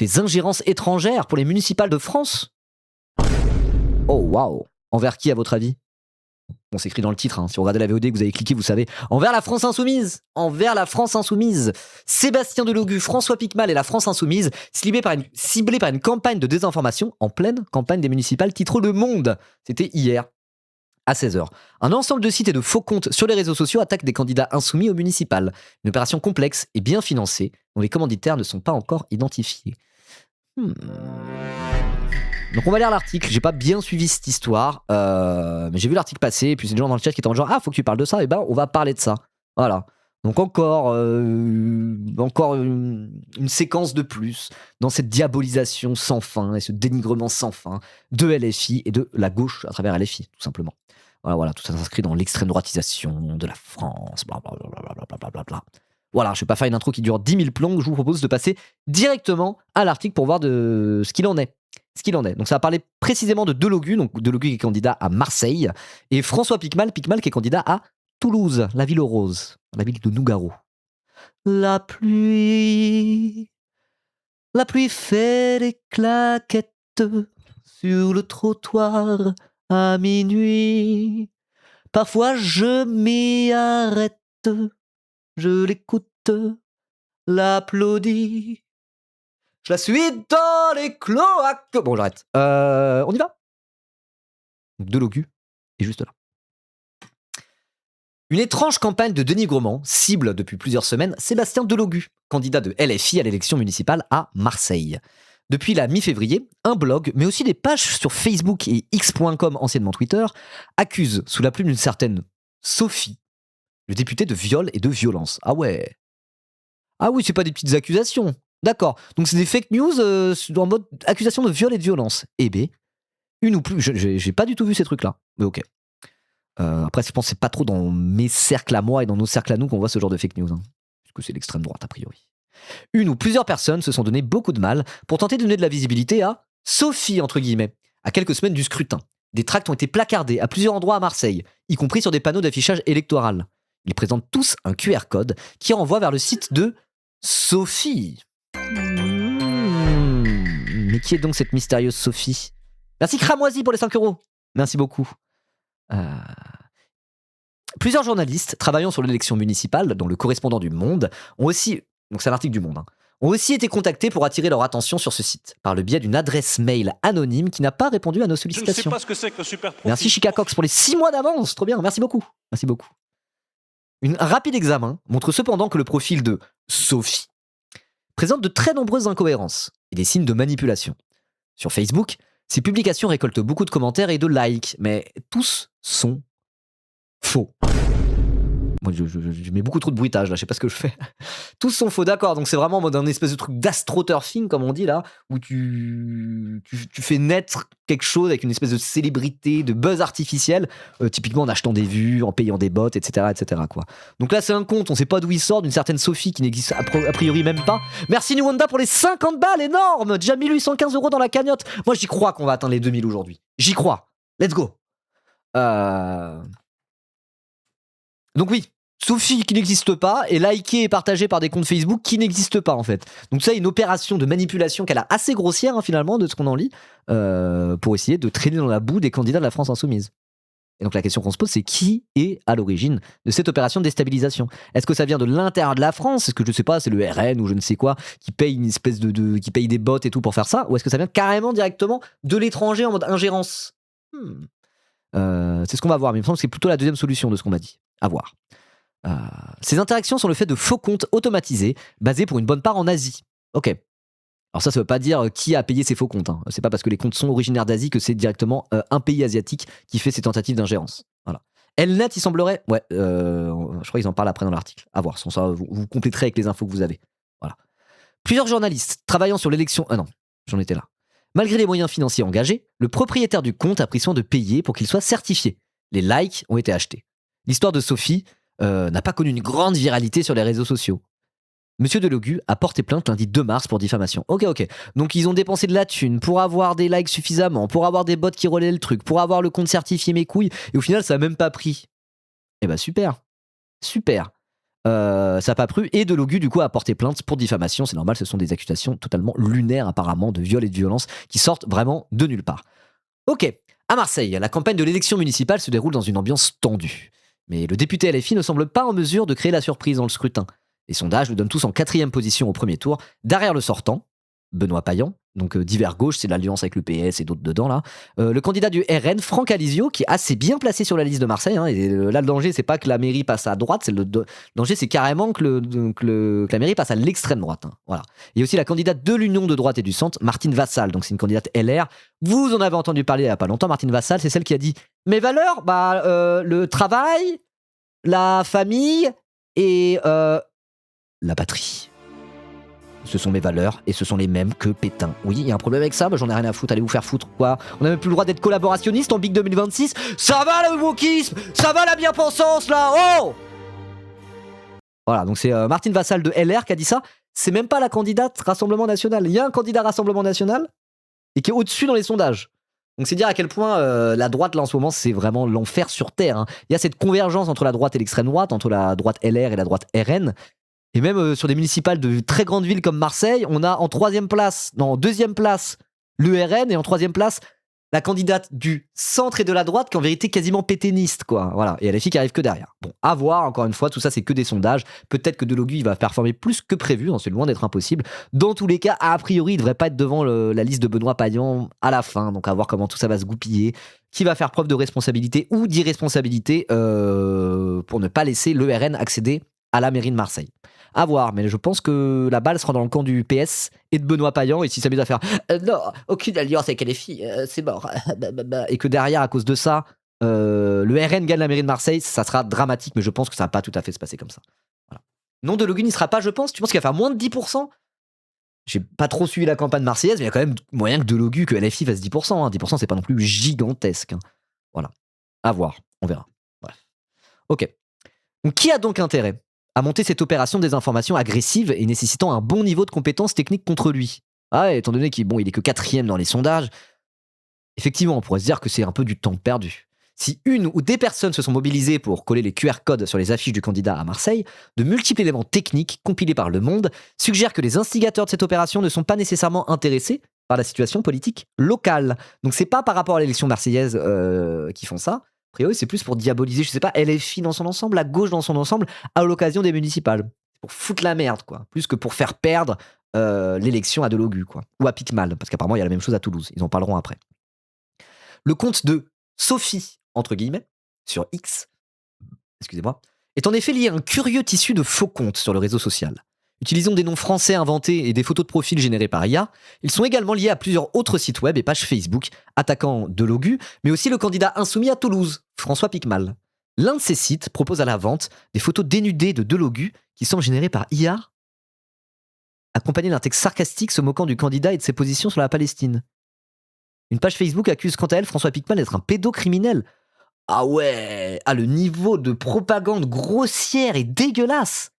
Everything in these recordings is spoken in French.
Des ingérences étrangères pour les municipales de France? Oh waouh! Envers qui à votre avis? Bon, c'est écrit dans le titre, hein. Si vous regardez la VOD que vous avez cliqué, vous savez. Envers la France Insoumise! Envers la France Insoumise! Sébastien Delogu, François Piquemal et la France Insoumise, ciblés par une campagne de désinformation en pleine campagne des municipales, titre Le Monde. C'était hier, à 16h. Un ensemble de sites et de faux comptes sur les réseaux sociaux attaquent des candidats insoumis aux municipales. Une opération complexe et bien financée, dont les commanditaires ne sont pas encore identifiés. Donc on va lire l'article, j'ai pas bien suivi cette histoire, mais j'ai vu l'article passer, et puis c'est des gens dans le chat qui étaient en genre « Ah, faut que tu parles de ça », et ben on va parler de ça. Voilà. Donc encore une séquence de plus dans cette diabolisation sans fin et ce dénigrement sans fin de LFI et de la gauche à travers LFI, tout simplement. Voilà, tout ça s'inscrit dans l'extrême droitisation de la France, blablabla. Voilà, je vais pas faire une intro qui dure 10 000 plombs, je vous propose de passer directement à l'article pour voir de ce qu'il en est. Donc ça va parler précisément de Delogu, donc Delogu qui est candidat à Marseille, et François Piquemal qui est candidat à Toulouse, la ville aux roses, la ville de Nougaro. La pluie fait des claquettes sur le trottoir à minuit. Parfois je m'y arrête, je l'écoute, l'applaudis. Je la suis dans les cloaques. Bon, j'arrête. On y va. Delogu est juste là. Une étrange campagne de dénigrement cible depuis plusieurs semaines Sébastien Delogu, candidat de LFI à l'élection municipale à Marseille. Depuis la mi-février, un blog, mais aussi des pages sur Facebook et X.com, anciennement Twitter, accusent, sous la plume d'une certaine Sophie, le député de viol et de violence. Ah ouais. Ah oui, c'est pas des petites accusations. D'accord. Donc c'est des fake news en mode accusation de viol et de violence. Eh ben, une ou plus. J'ai pas du tout vu ces trucs-là. Mais ok. Après, je pense que c'est pas trop dans mes cercles à moi et dans nos cercles à nous qu'on voit ce genre de fake news. Hein, puisque c'est l'extrême droite, a priori. Une ou plusieurs personnes se sont donné beaucoup de mal pour tenter de donner de la visibilité à Sophie, entre guillemets, à quelques semaines du scrutin. Des tracts ont été placardés à plusieurs endroits à Marseille, y compris sur des panneaux d'affichage électoral. Ils présentent tous un QR code qui renvoie vers le site de Sophie. Mais qui est donc cette mystérieuse Sophie? Merci Cramoisi pour les 5 €. Merci beaucoup. Plusieurs journalistes travaillant sur l'élection municipale, dont le correspondant du Monde, ont aussi, donc c'est un article du Monde, ont aussi été contactés pour attirer leur attention sur ce site, par le biais d'une adresse mail anonyme qui n'a pas répondu à nos sollicitations. Je ne sais pas ce que c'est que super profit. Merci Chica Cox pour les 6 mois d'avance, trop bien, merci beaucoup. Un rapide examen montre cependant que le profil de Sophie présente de très nombreuses incohérences et des signes de manipulation. Sur Facebook, ces publications récoltent beaucoup de commentaires et de likes, mais tous sont faux. Moi, je mets beaucoup trop de bruitage là, je sais pas ce que je fais. Tous sont faux, d'accord. Donc c'est vraiment en mode un espèce de truc d'astroturfing, comme on dit là, où tu fais naître quelque chose avec une espèce de célébrité, de buzz artificiel, typiquement en achetant des vues, en payant des bots, etc., quoi. Donc là, c'est un compte, on sait pas d'où il sort, d'une certaine Sophie qui n'existe a priori même pas. Merci Nuwanda pour les 50 balles, énorme. Déjà 1815 € dans la cagnotte. Moi, j'y crois qu'on va atteindre les 2000 aujourd'hui. J'y crois. Let's go. Donc oui, Sophie qui n'existe pas est likée et partagée par des comptes Facebook qui n'existent pas en fait. Donc ça, une opération de manipulation qui a l'air assez grossière finalement de ce qu'on en lit, pour essayer de traîner dans la boue des candidats de la France Insoumise. Et donc la question qu'on se pose, c'est qui est à l'origine de cette opération de déstabilisation? Est-ce que ça vient de l'intérieur de la France? Est-ce que je sais pas, c'est le RN ou je ne sais quoi qui paye une espèce qui paye des bots et tout pour faire ça? Ou est-ce que ça vient carrément directement de l'étranger en mode ingérence? C'est ce qu'on va voir, mais il me semble que c'est plutôt la deuxième solution de ce qu'on m'a dit. À voir. Ces interactions sont le fait de faux comptes automatisés, basés pour une bonne part en Asie. Ok. Alors ça veut pas dire qui a payé ces faux comptes. Hein. C'est pas parce que les comptes sont originaires d'Asie que c'est directement un pays asiatique qui fait ces tentatives d'ingérence. Voilà. Elnet, il semblerait... Ouais, je crois qu'ils en parlent après dans l'article. À voir, sans ça, vous compléterez avec les infos que vous avez. Voilà. Plusieurs journalistes travaillant sur l'élection... Ah non, j'en étais là. Malgré les moyens financiers engagés, le propriétaire du compte a pris soin de payer pour qu'il soit certifié. Les likes ont été achetés. L'histoire de Sophie n'a pas connu une grande viralité sur les réseaux sociaux. Monsieur Delogu a porté plainte lundi 2 mars pour diffamation. Ok. Donc ils ont dépensé de la thune pour avoir des likes suffisamment, pour avoir des bots qui relaient le truc, pour avoir le compte certifié mes couilles, et au final ça a même pas pris. Eh ben super. Ça n'a pas plu. Et Delogu, du coup, a porté plainte pour diffamation. C'est normal, ce sont des accusations totalement lunaires, apparemment, de viol et de violence qui sortent vraiment de nulle part. Ok, à Marseille, la campagne de l'élection municipale se déroule dans une ambiance tendue. Mais le député LFI ne semble pas en mesure de créer la surprise dans le scrutin. Les sondages le donnent tous en 4e position au premier tour, derrière le sortant, Benoît Payan, donc divers gauche, c'est l'alliance avec le PS et d'autres dedans là. Le candidat du RN, Franck Alizio, qui est assez bien placé sur la liste de Marseille. Hein, et là, le danger, c'est pas que la mairie passe à droite, le danger, c'est carrément que la mairie passe à l'extrême droite. Hein, voilà. Il y a aussi la candidate de l'Union de droite et du centre, Martine Vassal, donc c'est une candidate LR. Vous en avez entendu parler il y a pas longtemps. Martine Vassal, c'est celle qui a dit mes valeurs, le travail, la famille et la patrie. Ce sont mes valeurs et ce sont les mêmes que Pétain. Oui, il y a un problème avec ça, j'en ai rien à foutre, allez vous faire foutre, quoi. On n'a même plus le droit d'être collaborationniste en Big 2026. Ça va le wokisme, ça va la bien-pensance là, oh. Voilà, donc c'est Martine Vassal de LR qui a dit ça. C'est même pas la candidate Rassemblement National. Il y a un candidat Rassemblement National et qui est au-dessus dans les sondages. Donc c'est dire à quel point la droite là en ce moment c'est vraiment l'enfer sur terre. Hein. Il y a cette convergence entre la droite et l'extrême droite, entre la droite LR et la droite RN. Et même sur des municipales de très grandes villes comme Marseille, on a en 2e place, l'URN et en 3e place, la candidate du centre et de la droite qui est en vérité quasiment pétainiste, quoi. Voilà. Et LFI qui arrive que derrière. Bon, à voir, encore une fois, tout ça c'est que des sondages. Peut-être que Delogu il va performer plus que prévu, hein, c'est loin d'être impossible. Dans tous les cas, a priori, il devrait pas être devant la liste de Benoît Payan à la fin. Donc à voir comment tout ça va se goupiller. Qui va faire preuve de responsabilité ou d'irresponsabilité pour ne pas laisser l'ERN accéder à la mairie de Marseille. À voir, mais je pense que la balle sera dans le camp du PS et de Benoît Payan, et si ça s'amuse à faire non, aucune alliance avec LFI, c'est mort, et que derrière, à cause de ça, le RN gagne la mairie de Marseille, ça sera dramatique, mais je pense que ça va pas tout à fait se passer comme ça. Voilà. Non, Delogu n'y sera pas, je pense. Tu penses qu'il va faire moins de 10%? J'ai pas trop suivi la campagne marseillaise, mais il y a quand même moyen que Delogu, que LFI fasse 10%. Hein. 10%, c'est pas non plus gigantesque. Hein. Voilà. À voir, on verra. Bref. Ok. Donc, qui a donc intérêt à monter cette opération de désinformation agressive et nécessitant un bon niveau de compétences techniques contre lui? Ah, étant donné qu'il est que 4e dans les sondages, effectivement, on pourrait se dire que c'est un peu du temps perdu. Si une ou des personnes se sont mobilisées pour coller les QR codes sur les affiches du candidat à Marseille, de multiples éléments techniques compilés par Le Monde suggèrent que les instigateurs de cette opération ne sont pas nécessairement intéressés par la situation politique locale. Donc c'est pas par rapport à l'élection marseillaise qu'ils font ça. A priori, c'est plus pour diaboliser, je sais pas, LFI dans son ensemble, la gauche dans son ensemble, à l'occasion des municipales. Pour foutre la merde, quoi. Plus que pour faire perdre l'élection à Delogu, quoi. Ou à Picmal, parce qu'apparemment, il y a la même chose à Toulouse. Ils en parleront après. Le compte de Sophie, entre guillemets, sur X, excusez-moi, est en effet lié à un curieux tissu de faux comptes sur le réseau social. Utilisant des noms français inventés et des photos de profil générées par IA, ils sont également liés à plusieurs autres sites web et pages Facebook, attaquant Delogu, mais aussi le candidat insoumis à Toulouse, François Picmal. L'un de ces sites propose à la vente des photos dénudées de Delogu qui sont générées par IA, accompagnées d'un texte sarcastique se moquant du candidat et de ses positions sur la Palestine. Une page Facebook accuse quant à elle François Picmal d'être un pédocriminel. Ah ouais, le niveau de propagande grossière et dégueulasse.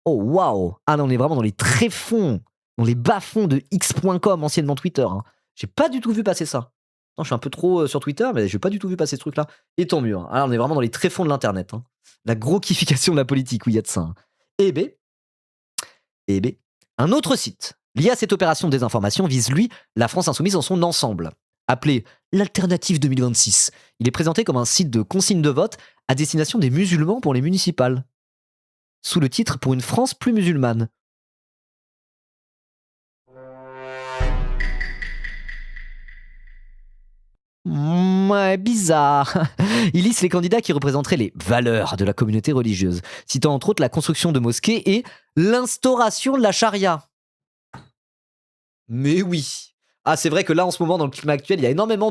Oh waouh! Ah non, on est vraiment dans les tréfonds, dans les bas-fonds de X.com, anciennement Twitter. Hein. J'ai pas du tout vu passer ça. Non, je suis un peu trop sur Twitter, mais j'ai pas du tout vu passer ce truc-là. Et tant mieux. Hein. Alors, on est vraiment dans les tréfonds de l'internet. Hein. La groquification de la politique, où il y a de ça. Hein. Un autre site lié à cette opération de désinformation vise, lui, la France insoumise dans son ensemble. Appelé l'Alternative 2026. Il est présenté comme un site de consigne de vote à destination des musulmans pour les municipales. Sous le titre « Pour une France plus musulmane ». Ouais, bizarre. Il liste les candidats qui représenteraient les valeurs de la communauté religieuse, citant entre autres la construction de mosquées et l'instauration de la charia. Mais oui. Ah, c'est vrai que là, en ce moment, dans le climat actuel, il y a énormément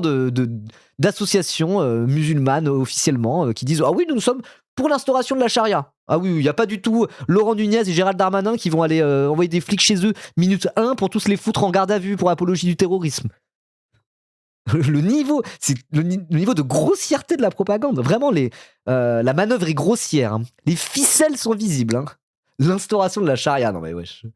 d'associations musulmanes officiellement qui disent « Ah oui, nous sommes pour l'instauration de la charia ». Ah oui, il n'y a pas du tout Laurent Nunez et Gérald Darmanin qui vont aller envoyer des flics chez eux minute 1 pour tous les foutre en garde à vue pour apologie du terrorisme. Le niveau, c'est le niveau de grossièreté de la propagande. Vraiment, la manœuvre est grossière. Hein. Les ficelles sont visibles. Hein. L'instauration de la charia, non mais wesh.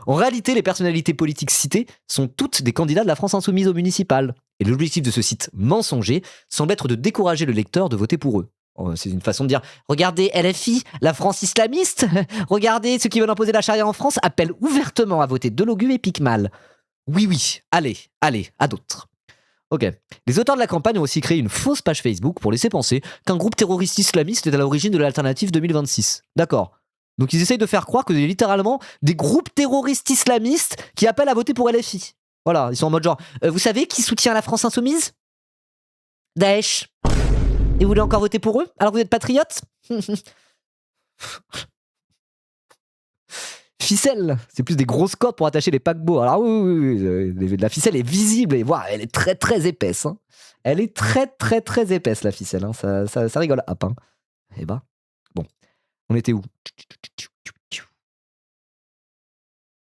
En réalité, les personnalités politiques citées sont toutes des candidats de la France insoumise au municipal. Et l'objectif de ce site mensonger semble être de décourager le lecteur de voter pour eux. C'est une façon de dire regardez LFI, la France islamiste, regardez ceux qui veulent imposer la charia en France appellent ouvertement à voter Delogu et Picmal. Oui, allez, à d'autres. Ok. Les auteurs de la campagne ont aussi créé une fausse page Facebook pour laisser penser qu'un groupe terroriste islamiste est à l'origine de l'alternative 2026. D'accord. Donc ils essayent de faire croire que c'est littéralement des groupes terroristes islamistes qui appellent à voter pour LFI. Voilà, ils sont en mode genre, vous savez qui soutient la France insoumise ? Daesh. Et vous voulez encore voter pour eux ? Alors vous êtes patriotes ? Ficelle, c'est plus des grosses cordes pour attacher les paquebots. Alors oui, la ficelle est visible et voilà, elle est très très épaisse. Hein. Elle est très très très épaisse la ficelle. Hein. Ça rigole hop. Hein. Eh ben, bon, on était où ?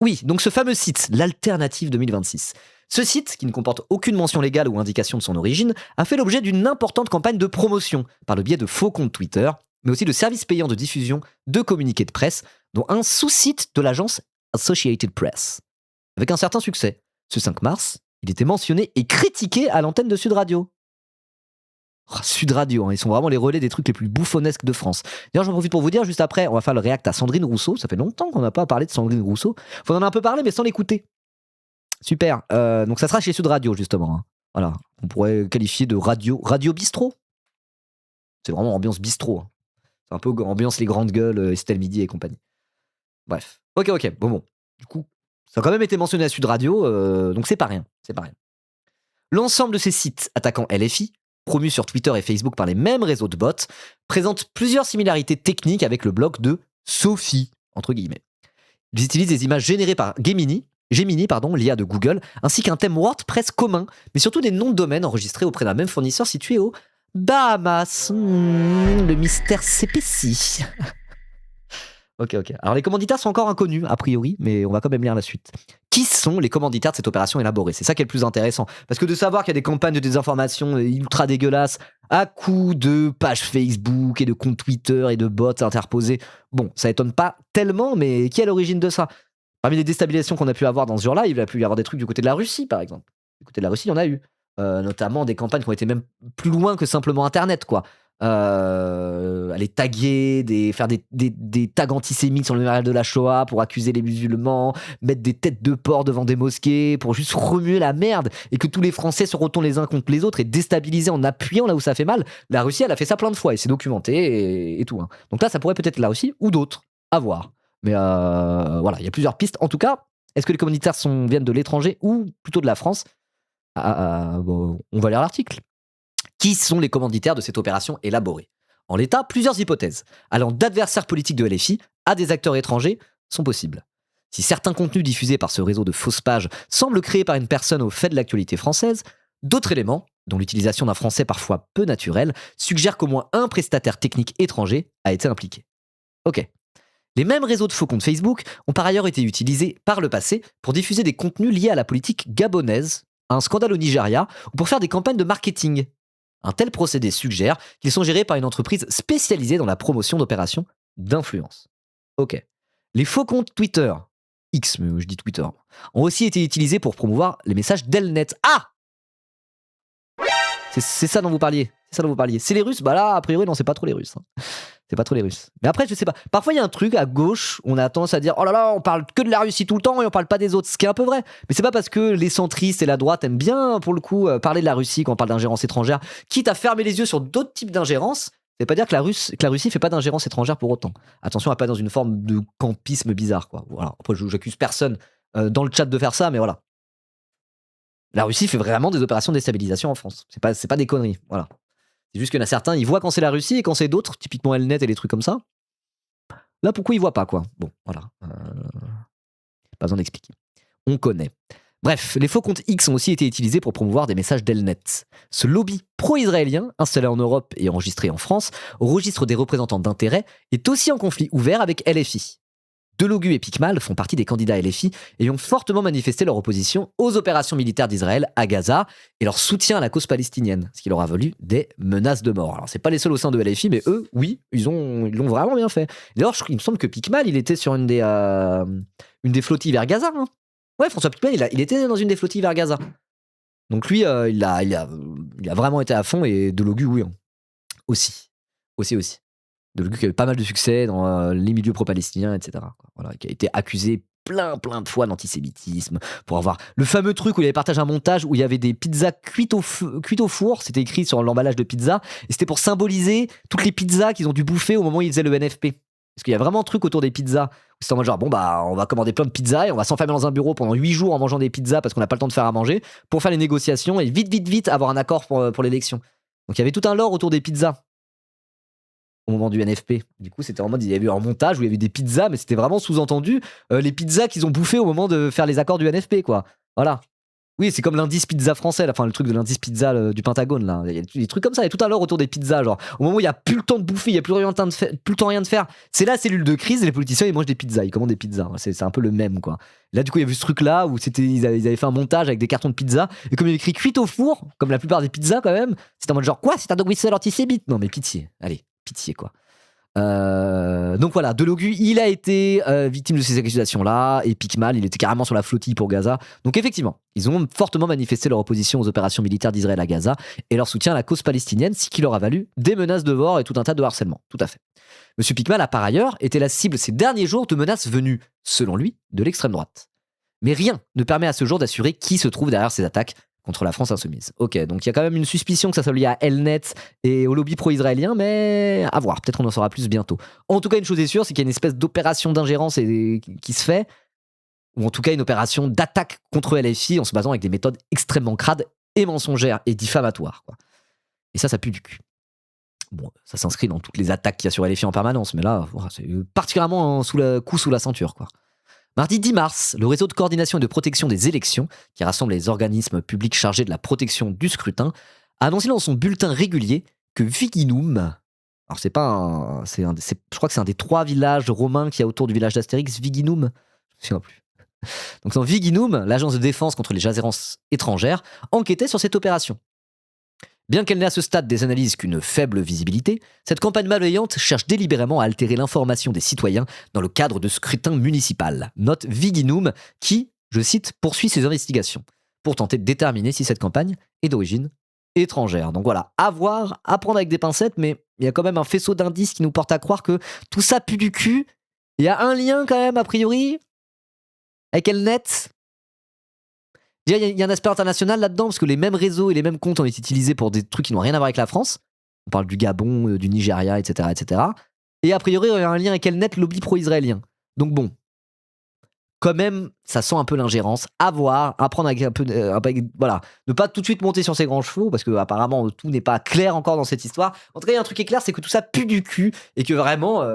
Oui, donc ce fameux site, l'Alternative 2026. Ce site, qui ne comporte aucune mention légale ou indication de son origine, a fait l'objet d'une importante campagne de promotion par le biais de faux comptes Twitter, mais aussi de services payants de diffusion de communiqués de presse, dont un sous-site de l'agence Associated Press. Avec un certain succès. Ce 5 mars, il était mentionné et critiqué à l'antenne de Sud Radio. Oh, Sud Radio, hein, ils sont vraiment les relais des trucs les plus bouffonnesques de France. D'ailleurs, j'en profite pour vous dire, juste après, on va faire le react à Sandrine Rousseau. Ça fait longtemps qu'on n'a pas parlé de Sandrine Rousseau. Faut en a un peu parler, mais sans l'écouter. Super. Donc ça sera chez Sud Radio, justement. Hein. Voilà. On pourrait qualifier de radio bistrot. C'est vraiment ambiance bistrot. Hein. C'est un peu ambiance les grandes gueules, Estelle Midi et compagnie. Bref. Ok. Bon. Du coup, ça a quand même été mentionné à Sud Radio, donc c'est pas rien. L'ensemble de ces sites attaquant LFI, promus sur Twitter et Facebook par les mêmes réseaux de bots, présentent plusieurs similarités techniques avec le blog de Sophie, entre guillemets. Ils utilisent des images générées par Gemini, l'IA de Google, ainsi qu'un thème WordPress commun, mais surtout des noms de domaine enregistrés auprès d'un même fournisseur situé aux Bahamas. Le mystère s'épaissit. Ok. Alors les commanditaires sont encore inconnus, a priori, mais on va quand même lire la suite. Qui sont les commanditaires de cette opération élaborée ? C'est ça qui est le plus intéressant. Parce que de savoir qu'il y a des campagnes de désinformation ultra dégueulasses à coups de pages Facebook et de comptes Twitter et de bots interposés, bon, ça étonne pas tellement, mais qui est à l'origine de ça ? Parmi les déstabilisations qu'on a pu avoir dans ce genre-là, il a pu y avoir des trucs du côté de la Russie, par exemple. Du côté de la Russie, il y en a eu. Notamment des campagnes qui ont été même plus loin que simplement Internet, quoi. Aller taguer, faire des tags antisémites sur le mémorial de la Shoah pour accuser les musulmans, mettre des têtes de porc devant des mosquées pour juste remuer la merde et que tous les Français se retournent les uns contre les autres et déstabiliser en appuyant là où ça fait mal. La Russie, elle a fait ça plein de fois et c'est documenté et tout. Hein. Donc là, ça pourrait peut-être être la Russie ou d'autres, à voir. Mais voilà, il y a plusieurs pistes. En tout cas, est-ce que les commanditaires viennent de l'étranger ou plutôt de la France ? Bon, on va lire l'article. Qui sont les commanditaires de cette opération élaborée ? En l'état, plusieurs hypothèses, allant d'adversaires politiques de LFI à des acteurs étrangers, sont possibles. Si certains contenus diffusés par ce réseau de fausses pages semblent créés par une personne au fait de l'actualité française, d'autres éléments, dont l'utilisation d'un français parfois peu naturel, suggèrent qu'au moins un prestataire technique étranger a été impliqué. Ok. Les mêmes réseaux de faux comptes Facebook ont par ailleurs été utilisés par le passé pour diffuser des contenus liés à la politique gabonaise, à un scandale au Nigeria ou pour faire des campagnes de marketing. Un tel procédé suggère qu'ils sont gérés par une entreprise spécialisée dans la promotion d'opérations d'influence. Ok. Les faux comptes Twitter, X, mais je dis Twitter, ont aussi été utilisés pour promouvoir les messages d'Elnet. Ah ! C'est ça dont vous parliez. C'est les Russes ? Bah là, a priori, non, c'est pas trop les Russes. Hein. C'est pas trop les Russes. Mais après, je sais pas. Parfois, il y a un truc à gauche, on a tendance à dire oh là là, on parle que de la Russie tout le temps et on parle pas des autres. Ce qui est un peu vrai. Mais c'est pas parce que les centristes et la droite aiment bien, pour le coup, parler de la Russie quand on parle d'ingérence étrangère, quitte à fermer les yeux sur d'autres types d'ingérence. C'est pas dire que la Russie fait pas d'ingérence étrangère pour autant. Attention à pas dans une forme de campisme bizarre, quoi. Voilà. Après, j'accuse personne dans le chat de faire ça, mais voilà. La Russie fait vraiment des opérations de déstabilisation en France. C'est pas des conneries. Voilà. C'est juste qu'il y en a certains, ils voient quand c'est la Russie et quand c'est d'autres, typiquement Elnet et les trucs comme ça. Là, pourquoi ils voient pas, quoi ? Bon, voilà. Pas besoin d'expliquer. On connaît. Bref, les faux comptes X ont aussi été utilisés pour promouvoir des messages d'Elnet. Ce lobby pro-israélien, installé en Europe et enregistré en France, au registre des représentants d'intérêt, est aussi en conflit ouvert avec LFI. Delogu et Picmal font partie des candidats LFI et ont fortement manifesté leur opposition aux opérations militaires d'Israël à Gaza et leur soutien à la cause palestinienne, ce qui leur a valu des menaces de mort. Alors c'est pas les seuls au sein de LFI, mais eux, oui, ils l'ont vraiment bien fait. D'ailleurs, il me semble que Picmal, il était sur une des flottilles vers Gaza. Hein. Ouais, François Picmal, il était dans une des flottilles vers Gaza. Donc lui, il a vraiment été à fond et Delogu, oui, hein, aussi. Aussi. Delegui qui a eu pas mal de succès dans les milieux pro-palestiniens, etc. quoi. Voilà, qui a été accusé plein de fois d'antisémitisme pour avoir le fameux truc où il avait partagé un montage où il y avait des pizzas cuites au four, c'était écrit sur l'emballage de pizza, et c'était pour symboliser toutes les pizzas qu'ils ont dû bouffer au moment où ils faisaient le NFP. Parce qu'il y a vraiment un truc autour des pizzas. C'est en mode genre, bon bah, on va commander plein de pizzas et on va s'enfermer dans un bureau pendant 8 jours en mangeant des pizzas parce qu'on n'a pas le temps de faire à manger pour faire les négociations et vite avoir un accord pour l'élection. Donc il y avait tout un lore autour des pizzas au moment du NFP. Du coup, c'était en mode, il y avait eu un montage où il y avait des pizzas, mais c'était vraiment sous-entendu les pizzas qu'ils ont bouffées au moment de faire les accords du NFP, quoi. Voilà. Oui, c'est comme l'indice pizza français, là. Enfin le truc de l'indice pizza du Pentagone, là. Il y a des trucs comme ça, il y a tout un lore autour des pizzas, genre. Au moment où il n'y a plus le temps de bouffer, il n'y a plus rien de faire, c'est la cellule de crise et les politiciens, ils mangent des pizzas, ils commandent des pizzas. C'est un peu le même, quoi. Là, du coup, il y a vu ce truc-là où ils avaient fait un montage avec des cartons de pizza, et comme il y avait écrit cuite au four, comme la plupart des pizzas, quand même, c'était en mode genre, quoi, c'est un dog whistle antisémite? Non, mais pitié, allez, pitié, quoi. Donc voilà, Delegui, il a été victime de ces accusations-là, et Pikmal, il était carrément sur la flottille pour Gaza. Donc effectivement, ils ont fortement manifesté leur opposition aux opérations militaires d'Israël à Gaza et leur soutien à la cause palestinienne, ce qui leur a valu des menaces de mort et tout un tas de harcèlement. Tout à fait. Monsieur Pikmal a par ailleurs été la cible ces derniers jours de menaces venues, selon lui, de l'extrême droite. Mais rien ne permet à ce jour d'assurer qui se trouve derrière ces attaques contre la France insoumise. Ok, donc il y a quand même une suspicion que ça soit lié à Elnet et au lobby pro-israélien, mais à voir, peut-être on en saura plus bientôt. En tout cas, une chose est sûre, c'est qu'il y a une espèce d'opération d'ingérence qui se fait, ou en tout cas une opération d'attaque contre LFI en se basant avec des méthodes extrêmement crades et mensongères et diffamatoires, quoi. Et ça pue du cul. Bon, ça s'inscrit dans toutes les attaques qu'il y a sur LFI en permanence, mais là, c'est particulièrement sous la ceinture, quoi. Mardi 10 mars, le réseau de coordination et de protection des élections, qui rassemble les organismes publics chargés de la protection du scrutin, a annoncé dans son bulletin régulier que Viginum, alors je crois que c'est un des 3 villages romains qu'il y a autour du village d'Astérix, Viginum, je me souviens plus. Donc dans Viginum, l'agence de défense contre les ingérences étrangères enquêtait sur cette opération. Bien qu'elle n'ait à ce stade des analyses qu'une faible visibilité, cette campagne malveillante cherche délibérément à altérer l'information des citoyens dans le cadre de scrutin municipal. Note Viginum qui, je cite, poursuit ses investigations pour tenter de déterminer si cette campagne est d'origine étrangère. Donc voilà, à voir, à prendre avec des pincettes, mais il y a quand même un faisceau d'indices qui nous porte à croire que tout ça pue du cul. Il y a un lien quand même, a priori, avec Elnet. Déjà, il y a un aspect international là-dedans, parce que les mêmes réseaux et les mêmes comptes ont été utilisés pour des trucs qui n'ont rien à voir avec la France. On parle du Gabon, du Nigeria, etc., etc. Et a priori, il y a un lien avec Elnet, lobby pro-israélien. Donc bon, quand même, ça sent un peu l'ingérence. À voir, à prendre avec un peu... voilà, ne pas tout de suite monter sur ses grands chevaux, parce que apparemment tout n'est pas clair encore dans cette histoire. En tout cas, il y a un truc qui est clair, c'est que tout ça pue du cul, et que vraiment...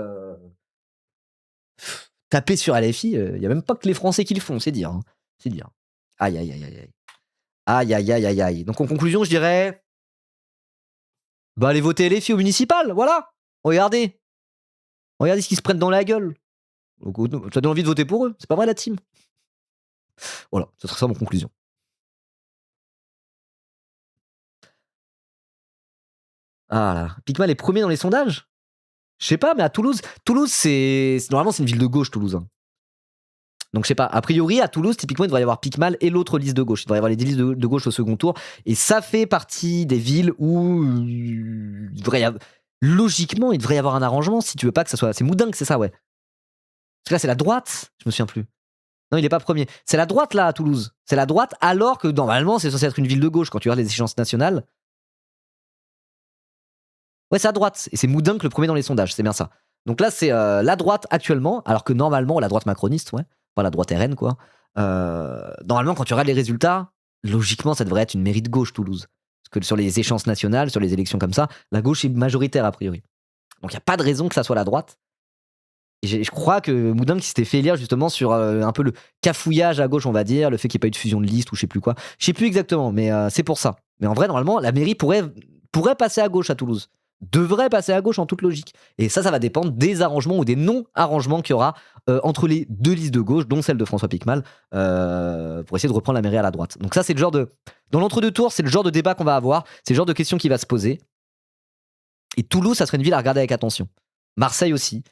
taper sur LFI, il n'y a même pas que les Français qui le font, c'est dire. Hein. C'est dire. Aïe, aïe, aïe, aïe, aïe. Aïe, aïe, aïe, aïe, aïe. Donc en conclusion, je dirais... Bah allez voter LFI au municipal, voilà. Regardez. Regardez ce qu'ils se prennent dans la gueule. Donc, ça donne envie de voter pour eux. C'est pas vrai la team. Voilà, ce serait ça mon conclusion. Ah là, Pikmal est premier dans les sondages. Je sais pas, mais à Toulouse, normalement c'est une ville de gauche, Toulouse. Hein. Donc je sais pas, a priori à Toulouse, typiquement il devrait y avoir Pikmal et l'autre liste de gauche. Il devrait y avoir les 10 listes de gauche au second tour. Et ça fait partie des villes où il devrait y avoir... Logiquement, il devrait y avoir un arrangement si tu veux pas que ça soit... C'est Moudingue, c'est ça, ouais. Parce que là c'est la droite, je me souviens plus. Non, il est pas premier. C'est la droite là à Toulouse. C'est la droite alors que normalement c'est censé être une ville de gauche quand tu regardes les échéances nationales. Ouais, c'est à droite. Et c'est Moudingue le premier dans les sondages, c'est bien ça. Donc là, c'est la droite actuellement, alors que normalement, la droite macroniste, ouais, enfin la droite RN, quoi. Normalement, quand tu regardes les résultats, logiquement, ça devrait être une mairie de gauche, Toulouse. Parce que sur les échéances nationales, sur les élections comme ça, la gauche est majoritaire, a priori. Donc il n'y a pas de raison que ça soit la droite. Et je crois que Moudingue s'était fait élire justement sur un peu le cafouillage à gauche, on va dire, le fait qu'il n'y ait pas eu de fusion de liste ou je sais plus quoi. Je sais plus exactement, mais c'est pour ça. Mais en vrai, normalement, la mairie pourrait passer à gauche à Toulouse. Devrait passer à gauche en toute logique. Et ça va dépendre des arrangements ou des non-arrangements qu'il y aura entre les 2 listes de gauche, dont celle de François Pikmal, pour essayer de reprendre la mairie à la droite. Donc ça, c'est le genre de... Dans l'entre-deux tours, c'est le genre de débat qu'on va avoir, c'est le genre de questions qui va se poser. Et Toulouse, ça serait une ville à regarder avec attention. Marseille aussi.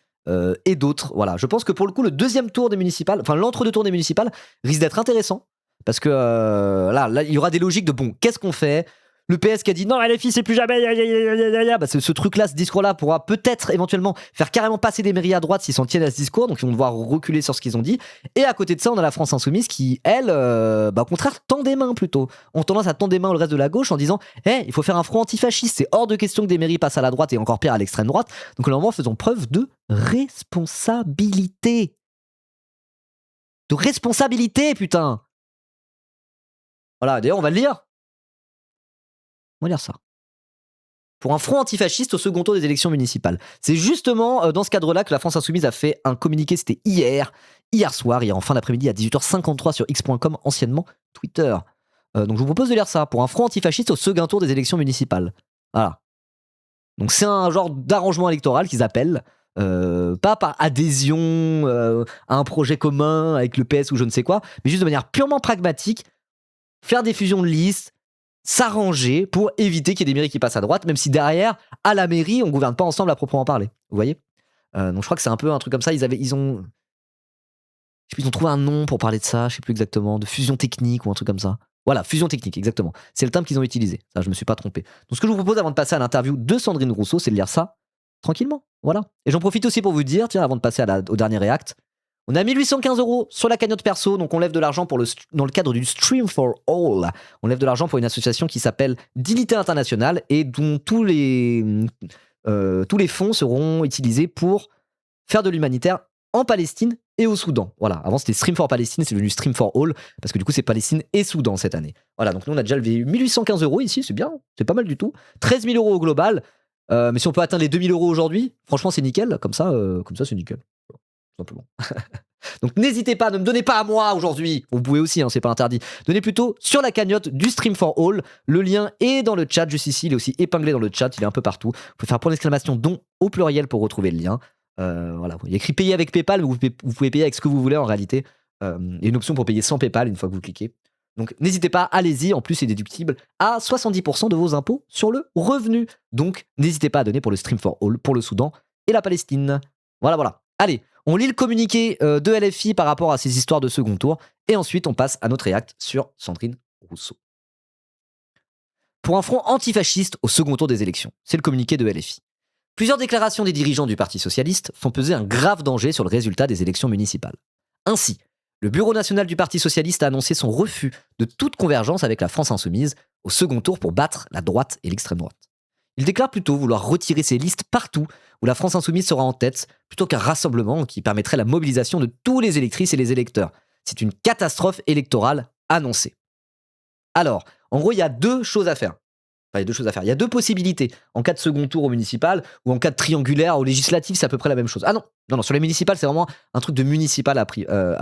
Et d'autres, voilà. Je pense que pour le coup, le deuxième tour des municipales, enfin l'entre-deux tours des municipales, risque d'être intéressant. Parce que là, il y aura des logiques de, bon, qu'est-ce qu'on fait ? Le PS qui a dit non, LFI c'est plus jamais. Bah, ce truc-là, ce discours-là pourra peut-être éventuellement faire carrément passer des mairies à droite s'ils s'en tiennent à ce discours, donc ils vont devoir reculer sur ce qu'ils ont dit. Et à côté de ça, on a la France Insoumise qui, elle, au contraire, tend des mains plutôt. On tendance à tendre des mains au reste de la gauche en disant il faut faire un front antifasciste. C'est hors de question que des mairies passent à la droite et encore pire à l'extrême droite. Donc normalement, faisons preuve de responsabilité. De responsabilité, putain. Voilà, d'ailleurs, on va le lire. On va lire ça. Pour un front antifasciste au second tour des élections municipales. C'est justement dans ce cadre-là que la France Insoumise a fait un communiqué, c'était hier soir, hier en fin d'après-midi à 18h53 sur x.com, anciennement Twitter. Donc je vous propose de lire ça. Pour un front antifasciste au second tour des élections municipales. Voilà. Donc c'est un genre d'arrangement électoral qu'ils appellent, pas par adhésion à un projet commun avec le PS ou je ne sais quoi, mais juste de manière purement pragmatique, faire des fusions de listes, s'arranger pour éviter qu'il y ait des mairies qui passent à droite, même si derrière, à la mairie, on gouverne pas ensemble à proprement parler. Vous voyez donc je crois que c'est un peu un truc comme ça. Ils ont trouvé un nom pour parler de ça, je sais plus exactement, de fusion technique ou un truc comme ça. Voilà, fusion technique, exactement. C'est le terme qu'ils ont utilisé. Ça, je me suis pas trompé. Donc ce que je vous propose avant de passer à l'interview de Sandrine Rousseau, c'est de lire ça tranquillement. Voilà. Et j'en profite aussi pour vous dire, tiens, avant de passer au dernier React, on a 1815 € sur la cagnotte perso, donc on lève de l'argent dans le cadre du Stream for All. On lève de l'argent pour une association qui s'appelle Dignité Internationale et dont tous les fonds seront utilisés pour faire de l'humanitaire en Palestine et au Soudan. Voilà, avant c'était Stream for Palestine, c'est devenu Stream for All, parce que du coup c'est Palestine et Soudan cette année. Voilà, donc nous on a déjà levé 1815 € ici, c'est bien, c'est pas mal du tout. 13 000 € au global, mais si on peut atteindre les 2000 € aujourd'hui, franchement c'est nickel, comme ça c'est nickel. Simplement. Donc n'hésitez pas, ne me donnez pas à moi aujourd'hui. Vous pouvez aussi, c'est pas interdit. Donnez plutôt sur la cagnotte du Stream for All. Le lien est dans le chat, juste ici. Il est aussi épinglé dans le chat, il est un peu partout. Vous pouvez faire point d'exclamation don au pluriel pour retrouver le lien. Voilà, il y a écrit payer avec PayPal, mais vous pouvez payer avec ce que vous voulez en réalité. Il y a une option pour payer sans PayPal une fois que vous cliquez. Donc n'hésitez pas, allez-y. En plus, c'est déductible à 70% de vos impôts sur le revenu. Donc n'hésitez pas à donner pour le Stream for All, pour le Soudan et la Palestine. Voilà. Allez, on lit le communiqué de LFI par rapport à ces histoires de second tour, et ensuite on passe à notre réact sur Sandrine Rousseau. Pour un front antifasciste au second tour des élections, c'est le communiqué de LFI. Plusieurs déclarations des dirigeants du Parti socialiste font peser un grave danger sur le résultat des élections municipales. Ainsi, le Bureau national du Parti socialiste a annoncé son refus de toute convergence avec la France insoumise au second tour pour battre la droite et l'extrême droite. Il déclare plutôt vouloir retirer ses listes partout où la France insoumise sera en tête, plutôt qu'un rassemblement qui permettrait la mobilisation de tous les électrices et les électeurs. C'est une catastrophe électorale annoncée. Alors, en gros, il y a deux choses à faire. Enfin, il y a deux possibilités. En cas de second tour au municipal ou en cas de triangulaire au législatif, c'est à peu près la même chose. Ah non, sur les municipales, c'est vraiment un truc de municipal à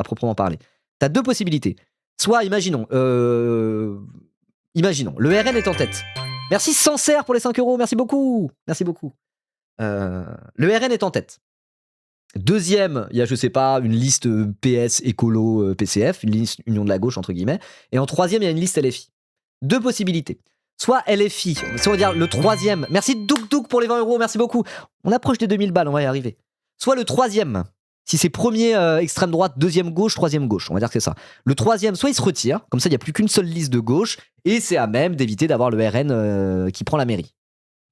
proprement parler. T'as deux possibilités. Soit, imaginons, le RN est en tête. Merci Sancerre pour les 5 €, merci beaucoup. Le RN est en tête. Deuxième, il y a, je sais pas, une liste PS, écolo, PCF, une liste Union de la gauche, entre guillemets. Et en troisième, il y a une liste LFI. Deux possibilités. Soit LFI, si on va dire le troisième. Merci Douk pour les 20 €, merci beaucoup. On approche des 2000 balles, on va y arriver. Soit le troisième, si c'est premier extrême droite, deuxième gauche, troisième gauche, on va dire que c'est ça. Le troisième, soit il se retire, comme ça il n'y a plus qu'une seule liste de gauche, et c'est à même d'éviter d'avoir le RN qui prend la mairie.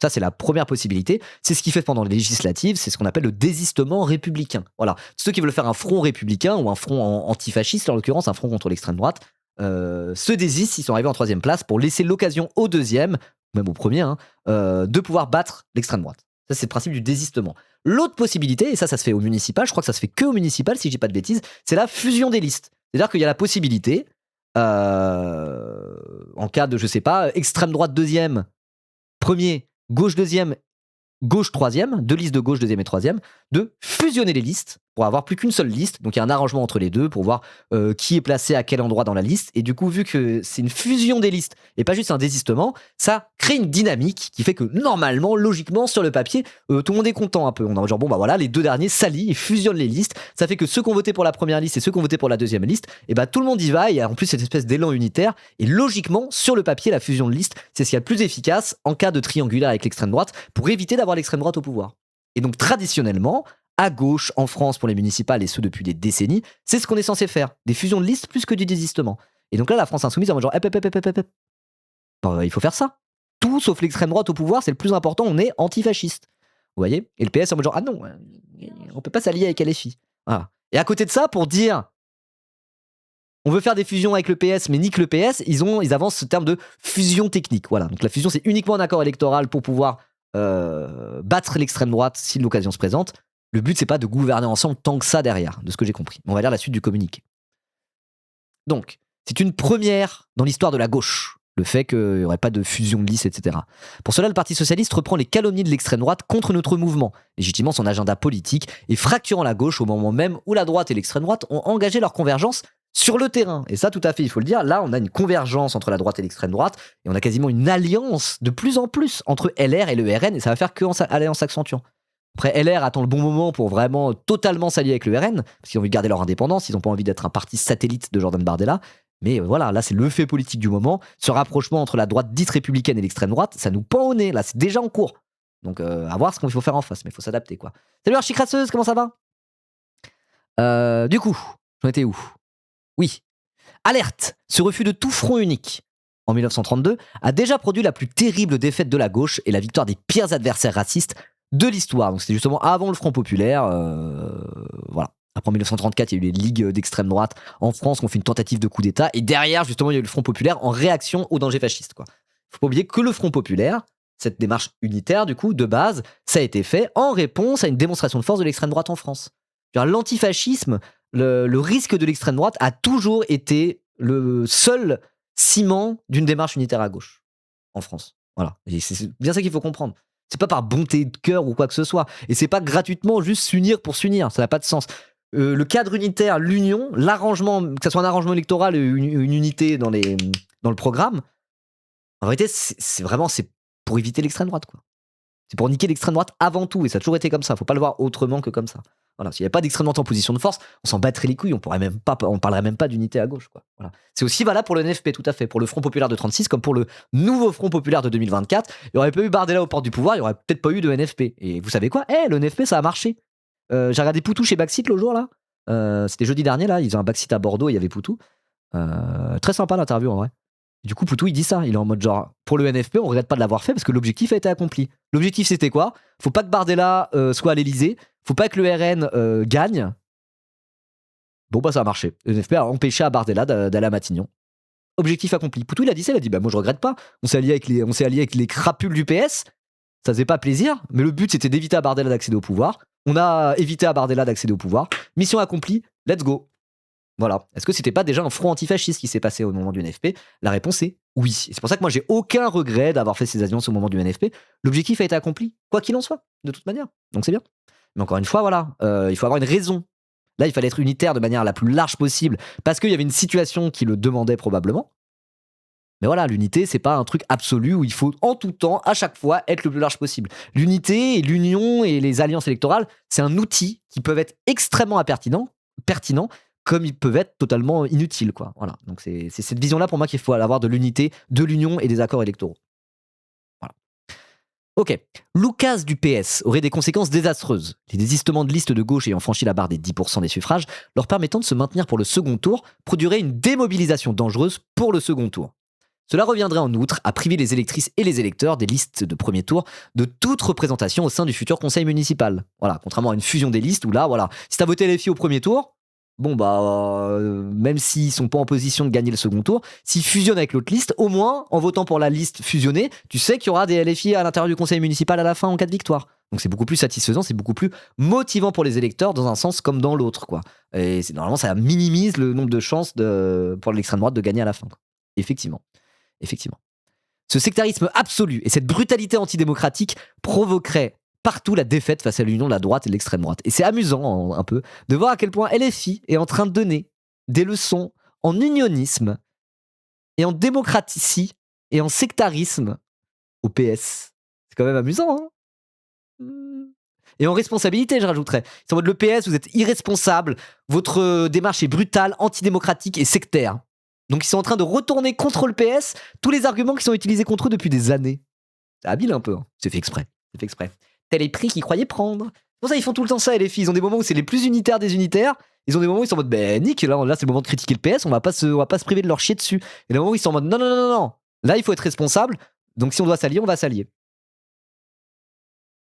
Ça, c'est la première possibilité. C'est ce qui fait pendant les législatives, c'est ce qu'on appelle le désistement républicain. Voilà. Ceux qui veulent faire un front républicain ou un front antifasciste, en l'occurrence un front contre l'extrême droite, se désistent s'ils sont arrivés en troisième place pour laisser l'occasion au deuxième, même au premier, de pouvoir battre l'extrême droite. Ça, c'est le principe du désistement. L'autre possibilité, et ça se fait au municipal, je crois que ça se fait que au municipal, si je dis pas de bêtises, c'est la fusion des listes. C'est-à-dire qu'il y a la possibilité, en cas de, je sais pas, extrême droite deuxième, premier, gauche deuxième, gauche troisième, deux listes de gauche deuxième et troisième, de fusionner les listes pour avoir plus qu'une seule liste. Donc il y a un arrangement entre les deux pour voir qui est placé à quel endroit dans la liste. Et du coup, vu que c'est une fusion des listes et pas juste un désistement, ça crée une dynamique qui fait que normalement, logiquement, sur le papier, tout le monde est content un peu. On a genre, bon bah voilà, les deux derniers s'allient et fusionnent les listes. Ça fait que ceux qui ont voté pour la première liste et ceux qui ont voté pour la deuxième liste, et bah tout le monde y va. Il y a en plus cette espèce d'élan unitaire. Et logiquement, sur le papier, la fusion de listes, c'est ce qu'il y a de plus efficace en cas de triangulaire avec l'extrême droite pour éviter d'avoir l'extrême droite au pouvoir. Et donc traditionnellement, à gauche, en France, pour les municipales, et ce depuis des décennies, c'est ce qu'on est censé faire. Des fusions de listes plus que du désistement. Et donc là, la France insoumise, en mode genre, il faut faire ça. tout sauf l'extrême droite au pouvoir, c'est le plus important, on est antifasciste. Vous voyez? Et le PS en mode genre, ah non, on peut pas s'allier avec LFI. Voilà. Et à côté de ça, pour dire, on veut faire des fusions avec le PS, mais nique le PS, ils avancent ce terme de fusion technique. Voilà. Donc la fusion, c'est uniquement un accord électoral pour pouvoir battre l'extrême droite si l'occasion se présente. Le but, c'est pas de gouverner ensemble tant que ça derrière, de ce que j'ai compris. On va lire la suite du communiqué. Donc, c'est une première dans l'histoire de la gauche, le fait qu'il n'y aurait pas de fusion de listes, etc. Pour cela, le Parti socialiste reprend les calomnies de l'extrême droite contre notre mouvement, légitimant son agenda politique et fracturant la gauche au moment même où la droite et l'extrême droite ont engagé leur convergence sur le terrain. Et ça, tout à fait, il faut le dire, là, on a une convergence entre la droite et l'extrême droite, et on a quasiment une alliance de plus en plus entre LR et le RN, et ça va faire que aller en s'accentuant. Après, LR attend le bon moment pour vraiment totalement s'allier avec le RN, parce qu'ils ont envie de garder leur indépendance, ils n'ont pas envie d'être un parti satellite de Jordan Bardella. Mais voilà, là, c'est le fait politique du moment. Ce rapprochement entre la droite dite républicaine et l'extrême droite, ça nous pend au nez. Là, c'est déjà en cours. Donc, à voir ce qu'il faut faire en face, mais il faut s'adapter, quoi. Salut Archie Crasseuse, comment ça va? Du coup, j'en étais où? Oui. Alerte! Ce refus de tout front unique, en 1932, a déjà produit la plus terrible défaite de la gauche et la victoire des pires adversaires racistes de l'histoire. Donc c'était justement avant le Front Populaire. Voilà. Après en 1934, il y a eu les ligues d'extrême droite en France qui ont fait une tentative de coup d'État. Et derrière, justement, il y a eu le Front Populaire en réaction au danger fasciste. Il ne faut pas oublier que le Front Populaire, cette démarche unitaire, du coup, de base, ça a été fait en réponse à une démonstration de force de l'extrême droite en France. L'antifascisme, le risque de l'extrême droite a toujours été le seul ciment d'une démarche unitaire à gauche en France. Voilà. Et c'est bien ça qu'il faut comprendre. C'est pas par bonté de cœur ou quoi que ce soit. Et c'est pas gratuitement juste s'unir pour s'unir. Ça n'a pas de sens. Le cadre unitaire, l'union, l'arrangement, que ce soit un arrangement électoral et une unité dans le programme, en réalité, c'est vraiment pour éviter l'extrême droite, quoi. C'est pour niquer l'extrême droite avant tout. Et ça a toujours été comme ça. Faut pas le voir autrement que comme ça. Voilà. S'il n'y avait pas d'extrême droite en position de force, on s'en battrait les couilles. On parlerait même pas d'unité à gauche, quoi. Voilà. C'est aussi valable pour le NFP, tout à fait. Pour le Front Populaire de 36, comme pour le nouveau Front Populaire de 2024. Il n'y aurait pas eu Bardella aux portes du pouvoir, il n'y aurait peut-être pas eu de NFP. Et vous savez quoi? Le NFP, ça a marché. J'ai regardé Poutou chez Backseat l'autre jour, là. C'était jeudi dernier, là. Ils faisaient un Backseat à Bordeaux, il y avait Poutou. Très sympa l'interview, en vrai. Et du coup, Poutou, il dit ça. Il est en mode genre, pour le NFP, on regrette pas de l'avoir fait parce que l'objectif a été accompli. L'objectif, c'était quoi? Faut pas que Bardella soit à l'Elysée. Faut pas que le RN gagne. Bon, bah, ça a marché. Le NFP a empêché à Bardella d'aller à Matignon. Objectif accompli. Poutou, il a dit ça. Il a dit, bah, moi, je regrette pas. On s'est allié avec les crapules du PS. Ça faisait pas plaisir. Mais le but, c'était d'éviter à Bardella d'accéder au pouvoir. On a évité à Bardella d'accéder au pouvoir. Mission accomplie. Let's go. Voilà. Est-ce que c'était pas déjà un front antifasciste qui s'est passé au moment du NFP? La réponse est oui. Et c'est pour ça que moi j'ai aucun regret d'avoir fait ces alliances au moment du NFP. L'objectif a été accompli, quoi qu'il en soit, de toute manière. Donc c'est bien. Mais encore une fois, voilà, il faut avoir une raison. Là, il fallait être unitaire de manière la plus large possible parce qu'il y avait une situation qui le demandait probablement. Mais voilà, l'unité, c'est pas un truc absolu où il faut en tout temps, à chaque fois, être le plus large possible. L'unité et l'union et les alliances électorales, c'est un outil qui peut être extrêmement pertinent, comme ils peuvent être totalement inutiles, quoi. Voilà. Donc c'est cette vision-là pour moi qu'il faut avoir de l'unité, de l'union et des accords électoraux. Voilà. Ok. L'oukase du PS aurait des conséquences désastreuses. Les désistements de listes de gauche ayant franchi la barre des 10% des suffrages, leur permettant de se maintenir pour le second tour, produirait une démobilisation dangereuse pour le second tour. Cela reviendrait en outre à priver les électrices et les électeurs des listes de premier tour de toute représentation au sein du futur conseil municipal. Voilà, contrairement à une fusion des listes où là, voilà, si t'as voté LFI au premier tour, bon bah, même s'ils sont pas en position de gagner le second tour, s'ils fusionnent avec l'autre liste, au moins, en votant pour la liste fusionnée, tu sais qu'il y aura des LFI à l'intérieur du conseil municipal à la fin en cas de victoire. Donc c'est beaucoup plus satisfaisant, c'est beaucoup plus motivant pour les électeurs dans un sens comme dans l'autre, quoi. Et normalement, ça minimise le nombre de chances pour l'extrême droite de gagner à la fin, quoi. Effectivement. Ce sectarisme absolu et cette brutalité antidémocratique provoquerait partout la défaite face à l'union de la droite et de l'extrême droite. Et c'est amusant un peu de voir à quel point LFI est en train de donner des leçons en unionisme et en démocratie et en sectarisme au PS. C'est quand même amusant, hein? Et en responsabilité, je rajouterais. C'est en mode le PS, vous êtes irresponsable, votre démarche est brutale, antidémocratique et sectaire. Donc ils sont en train de retourner contre le PS tous les arguments qui sont utilisés contre eux depuis des années. C'est habile un peu, hein. C'est fait exprès. Tel est prix qu'ils croyaient prendre. C'est pour ça ils font tout le temps ça, les filles. Ils ont des moments où c'est les plus unitaires des unitaires. Ils ont des moments où ils sont en mode, nique, là c'est le moment de critiquer le PS, on va pas se priver de leur chier dessus. Et des moments où ils sont en mode, non. Là, il faut être responsable. Donc si on doit s'allier, on va s'allier.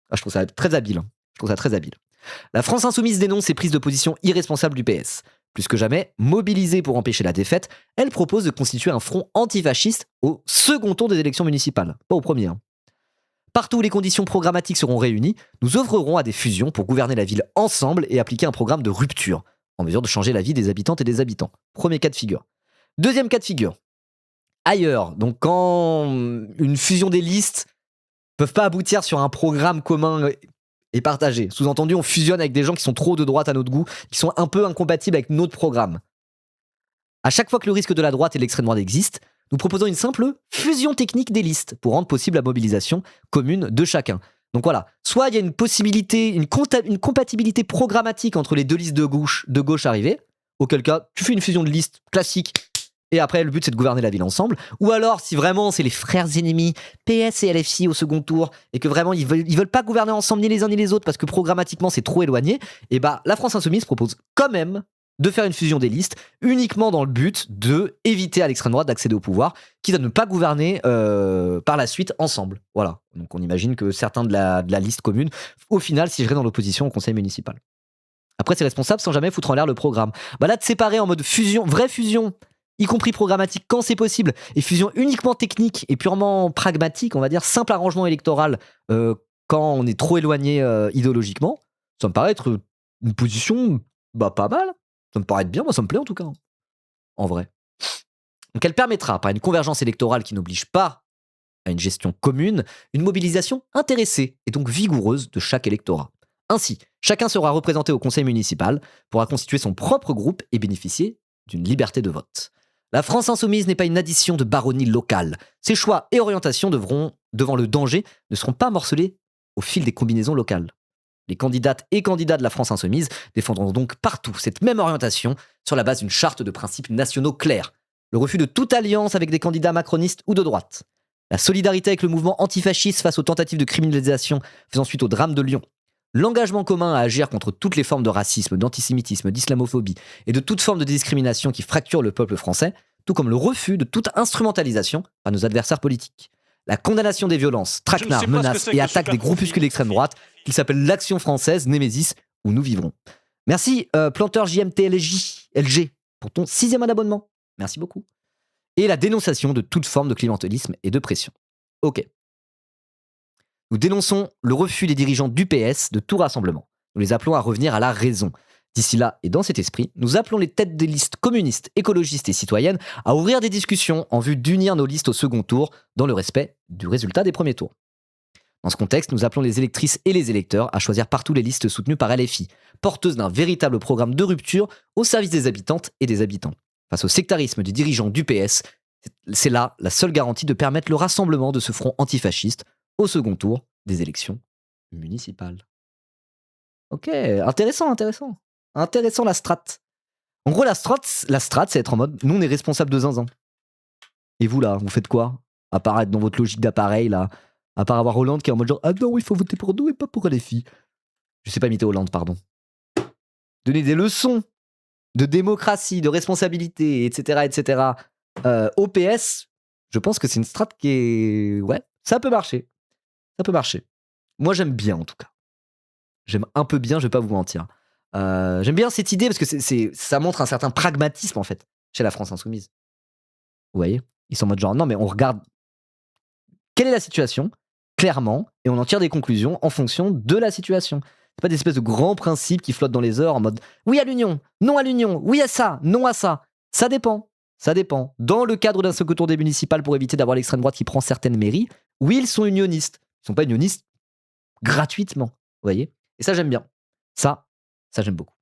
Ah, je trouve ça très habile. La France insoumise dénonce ces prises de position irresponsables du PS. Plus que jamais, mobilisée pour empêcher la défaite, elle propose de constituer un front antifasciste au second tour des élections municipales, pas au premier. Partout où les conditions programmatiques seront réunies, nous œuvrerons à des fusions pour gouverner la ville ensemble et appliquer un programme de rupture, en mesure de changer la vie des habitantes et des habitants. Premier cas de figure. Deuxième cas de figure. Ailleurs, donc quand une fusion des listes peuvent pas aboutir sur un programme commun et partagé. Sous-entendu, on fusionne avec des gens qui sont trop de droite à notre goût, qui sont un peu incompatibles avec notre programme. À chaque fois que le risque de la droite et de l'extrême droite existe, nous proposons une simple fusion technique des listes pour rendre possible la mobilisation commune de chacun. Donc voilà, soit il y a une possibilité, une compatibilité programmatique entre les deux listes de gauche arrivées, auquel cas tu fais une fusion de listes classique, et après le but c'est de gouverner la ville ensemble, ou alors si vraiment c'est les frères ennemis, PS et LFI au second tour, et que vraiment ils veulent pas gouverner ensemble ni les uns ni les autres parce que programmatiquement c'est trop éloigné, et bah la France Insoumise propose quand même de faire une fusion des listes, uniquement dans le but de éviter à l'extrême droite d'accéder au pouvoir, quitte à ne pas gouverner par la suite ensemble. Voilà. Donc on imagine que certains de la liste commune, au final, siégeraient dans l'opposition au conseil municipal. Après, c'est responsable sans jamais foutre en l'air le programme. Bah là, de séparer en mode fusion, vraie fusion, y compris programmatique quand c'est possible, et fusion uniquement technique et purement pragmatique, on va dire, simple arrangement électoral quand on est trop éloigné idéologiquement, ça me paraît être une position pas mal. Ça me paraît être bien, moi ça me plaît en tout cas. En vrai. Donc elle permettra, par une convergence électorale qui n'oblige pas à une gestion commune, une mobilisation intéressée et donc vigoureuse de chaque électorat. Ainsi, chacun sera représenté au conseil municipal, pourra constituer son propre groupe et bénéficier d'une liberté de vote. La France insoumise n'est pas une addition de baronnies locales. Ses choix et orientations devant le danger, ne seront pas morcelés au fil des combinaisons locales. Les candidates et candidats de la France insoumise défendront donc partout cette même orientation sur la base d'une charte de principes nationaux clairs. Le refus de toute alliance avec des candidats macronistes ou de droite. La solidarité avec le mouvement antifasciste face aux tentatives de criminalisation faisant suite au drame de Lyon. L'engagement commun à agir contre toutes les formes de racisme, d'antisémitisme, d'islamophobie et de toute forme de discrimination qui fracture le peuple français, tout comme le refus de toute instrumentalisation par nos adversaires politiques. La condamnation des violences, traquenards, menaces et attaques des groupuscules d'extrême droite, qu'il s'appelle l'Action française, Némésis, où nous vivrons. Merci, planteur JMTLG, pour ton 6e abonnement. Merci beaucoup. Et la dénonciation de toute forme de clientélisme et de pression. Ok. Nous dénonçons le refus des dirigeants du PS de tout rassemblement. Nous les appelons à revenir à la raison. D'ici là, et dans cet esprit, nous appelons les têtes des listes communistes, écologistes et citoyennes à ouvrir des discussions en vue d'unir nos listes au second tour dans le respect du résultat des premiers tours. Dans ce contexte, nous appelons les électrices et les électeurs à choisir partout les listes soutenues par LFI, porteuses d'un véritable programme de rupture au service des habitantes et des habitants. Face au sectarisme des dirigeants du PS, c'est là la seule garantie de permettre le rassemblement de ce front antifasciste au second tour des élections municipales. Ok, intéressant. Intéressant la strat. En gros, la strat, c'est être en mode, nous on est responsable de zinzin. Et vous là, vous faites quoi? À part être dans votre logique d'appareil là, à part avoir Hollande qui est en mode genre, ah non, il faut voter pour nous et pas pour LFI. Je sais pas imiter Hollande, pardon. Donner des leçons de démocratie, de responsabilité, etc. Au PS, je pense que c'est une strat qui est... Ouais, ça peut marcher. Moi, j'aime bien, en tout cas. J'aime un peu bien, je vais pas vous mentir. J'aime bien cette idée parce que ça montre un certain pragmatisme, en fait, chez la France insoumise. Vous voyez? Ils sont en mode genre, non, mais on regarde quelle est la situation, clairement, et on en tire des conclusions en fonction de la situation. C'est pas des espèces de grands principes qui flottent dans les airs en mode oui à l'union, non à l'union, oui à ça, non à ça. Ça dépend. Dans le cadre d'un second tour des municipales pour éviter d'avoir l'extrême droite qui prend certaines mairies, oui, ils sont unionistes. Ils sont pas unionistes gratuitement, vous voyez? Et ça, j'aime bien. Ça j'aime beaucoup.